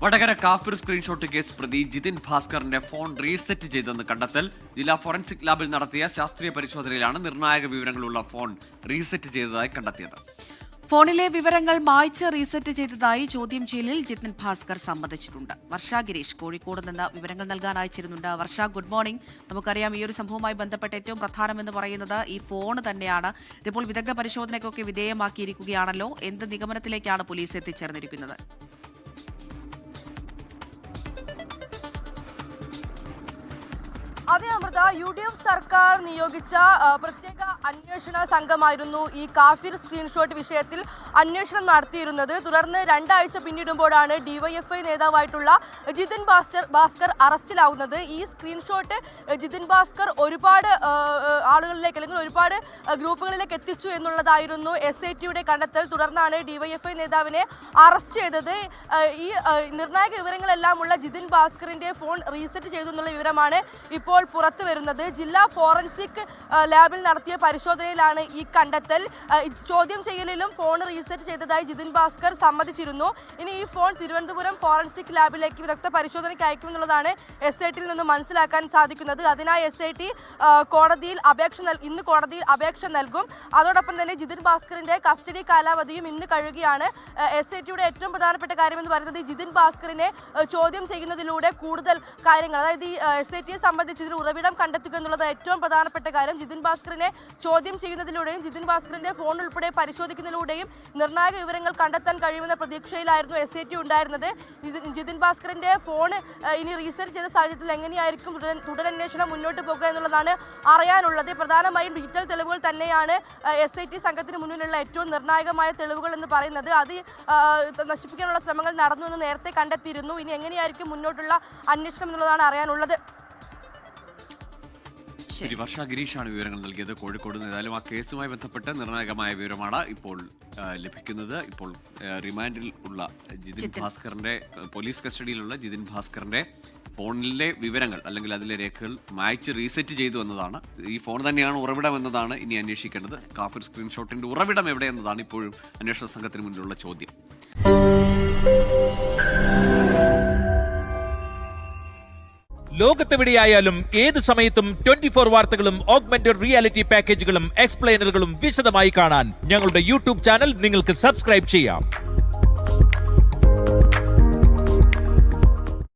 വടകര കാഫിർ screenshot case പ്രതി Jithin ഭാസ്കറിന്റെ phone reset ചെയ്തെന്ന് കണ്ടെത്തൽ. ജില്ലാ ഫോറൻസിക് ലാബിൽ നടത്തിയ ശാസ്ത്രീയ പരിശോധനയിലാണ് നിർണായക വിവരങ്ങളുള്ള ഫോൺ റീസെറ്റ് ചെയ്തതായി കണ്ടെത്തിയത്. ഫോണിലെ വിവരങ്ങൾ മായ്ച്ച് റീസെറ്റ് ചെയ്തതായി ചോദ്യം ചെയ്യലിൽ ജിതിൻ ഭാസ്കർ സമ്മതിച്ചിട്ടുണ്ട്. വർഷ ഗിരീഷ് കോഴിക്കോട് നിന്ന് വിവരങ്ങൾ നൽകാൻ അയച്ചിരുന്നുണ്ട്. വർഷ, ഗുഡ് മോർണിംഗ്. നമുക്കറിയാം ഈ ഒരു സംഭവവുമായി ബന്ധപ്പെട്ട് ഏറ്റവും പ്രധാനമെന്ന് പറയുന്നത് ഈ ഫോൺ തന്നെയാണ്. ഇതിപ്പോൾ വിദഗ്ധ പരിശോധനയ്ക്കൊക്കെ വിധേയമാക്കിയിരിക്കുകയാണല്ലോ. എന്ത് നിഗമനത്തിലേക്കാണ് പോലീസ് എത്തിച്ചേർന്നിരിക്കുന്നത്? അതെ അമൃത, UDF സർക്കാർ നിയോഗിച്ച പ്രത്യേക അന്വേഷണ സംഘമായിരുന്നു ഈ കാഫിർ സ്ക്രീൻഷോട്ട് വിഷയത്തിൽ അന്വേഷണം നടത്തിയിരുന്നത്. തുടർന്ന് 2 ആഴ്ച പിന്നിടുമ്പോഴാണ് DYFI നേതാവായിട്ടുള്ള ജിതിൻ ഭാസ്കർ അറസ്റ്റിലാവുന്നത്. ഈ സ്ക്രീൻഷോട്ട് ജിതിൻ ഭാസ്കർ ഒരുപാട് ആളുകളിലേക്ക് അല്ലെങ്കിൽ ഒരുപാട് ഗ്രൂപ്പുകളിലേക്ക് എത്തിച്ചു എന്നുള്ളതായിരുന്നു SITയുടെ കണ്ടെത്തൽ. തുടർന്നാണ് DYFI നേതാവിനെ അറസ്റ്റ് ചെയ്തത്. ഈ നിർണായക വിവരങ്ങളെല്ലാമുള്ള ജിതിൻ ഭാസ്കറിന്റെ ഫോൺ റീസെറ്റ് ചെയ്തു എന്നുള്ള വിവരമാണ് ഇപ്പോൾ പുറത്തു വരുന്നത്. ജില്ലാ ഫോറൻസിക് ലാബിൽ നടത്തിയ പരിശോധനയിലാണ് ഈ കണ്ടെത്തൽ. ചോദ്യം ചെയ്യലിലും ഫോൺ റീസെറ്റ് ചെയ്തതായി ജിതിൻ ഭാസ്കർ സമ്മതിച്ചിരുന്നു. ഇനി ഈ ഫോൺ തിരുവനന്തപുരം ഫോറൻസിക് ലാബിലേക്ക് വിദഗ്ധ പരിശോധനയ്ക്ക് അയക്കുമെന്നുള്ളതാണ് SITയിൽ നിന്ന് മനസ്സിലാക്കാൻ സാധിക്കുന്നത്. അതിനായി SIT ഇന്ന് കോടതിയിൽ അപേക്ഷ നൽകും. അതോടൊപ്പം തന്നെ ജിതിൻ ഭാസ്കറിന്റെ കസ്റ്റഡി കാലാവധിയും ഇന്ന് കഴിയുകയാണ്. SITയുടെ ഏറ്റവും പ്രധാനപ്പെട്ട കാര്യമെന്ന് പറയുന്നത് ജിതിൻ ഭാസ്കറിനെ ചോദ്യം ചെയ്യുന്നതിലൂടെ കൂടുതൽ കാര്യങ്ങൾ, അതായത് ഈ SITയെ സംബന്ധിച്ച് ഇതിൽ ഉറവിടം കണ്ടെത്തുക എന്നുള്ളത് ഏറ്റവും പ്രധാനപ്പെട്ട കാര്യം. ജിതിൻ ഭാസ്കറിനെ ചോദ്യം ചെയ്യുന്നതിലൂടെയും ജിതിൻ ഭാസ്കറിന്റെ ഫോൺ ഉൾപ്പെടെ പരിശോധിക്കുന്നതിലൂടെയും നിർണായക വിവരങ്ങൾ കണ്ടെത്താൻ കഴിയുമെന്ന പ്രതീക്ഷയിലായിരുന്നു SIT ഉണ്ടായിരുന്നത്. ജിതിൻ ഭാസ്കറിന്റെ ഫോൺ ഇനി റീസെറ്റ് ചെയ്ത സാഹചര്യത്തിൽ എങ്ങനെയായിരിക്കും തുടരന്വേഷണം മുന്നോട്ട് പോകുക എന്നുള്ളതാണ് അറിയാനുള്ളത്. പ്രധാനമായും ഡിജിറ്റൽ തെളിവുകൾ തന്നെയാണ് SIT സംഘത്തിന് മുന്നിലുള്ള ഏറ്റവും നിർണായകമായ തെളിവുകൾ എന്ന് പറയുന്നത്. അത് നശിപ്പിക്കാനുള്ള ശ്രമങ്ങൾ നടന്നു എന്ന് നേരത്തെ കണ്ടെത്തിയിരുന്നു. ഇനി എങ്ങനെയായിരിക്കും മുന്നോട്ടുള്ള അന്വേഷണം എന്നുള്ളതാണ് അറിയാനുള്ളത്. വർഷ ഗിരീഷാണ് വിവരങ്ങൾ നൽകിയത് കോഴിക്കോട് നിന്ന്. ഏതായാലും ആ കേസുമായി ബന്ധപ്പെട്ട് നിർണായകമായ വിവരമാണ് ഇപ്പോൾ ലഭിക്കുന്നത്. ഇപ്പോൾ റിമാൻഡിൽ ഉള്ള ജിതിൻ ഭാസ്കറിന്റെ, പോലീസ് കസ്റ്റഡിയിലുള്ള ജിതിൻ ഭാസ്കറിന്റെ ഫോണിലെ വിവരങ്ങൾ അല്ലെങ്കിൽ അതിലെ രേഖകൾ മായ്ച്ച് റീസെറ്റ് ചെയ്തു എന്നതാണ്. ഈ ഫോൺ തന്നെയാണ് ഉറവിടം എന്നതാണ് ഇനി അന്വേഷിക്കേണ്ടത്. കാഫിർ സ്ക്രീൻഷോട്ടിന്റെ ഉറവിടം എവിടെ എന്നതാണ് ഇപ്പോഴും അന്വേഷണ സംഘത്തിന് മുന്നിലുള്ള ചോദ്യം. ലോകത്തെവിടെയായാലും ഏത് സമയത്തും 24 വാർത്തകളും ഓഗ്മെന്റഡ് റിയാലിറ്റി പാക്കേജുകളും എക്സ്പ്ലെയിനറുകളും വിശദമായി കാണാൻ ഞങ്ങളുടെ YouTube ചാനൽ നിങ്ങൾക്ക് സബ്സ്ക്രൈബ് ചെയ്യാം.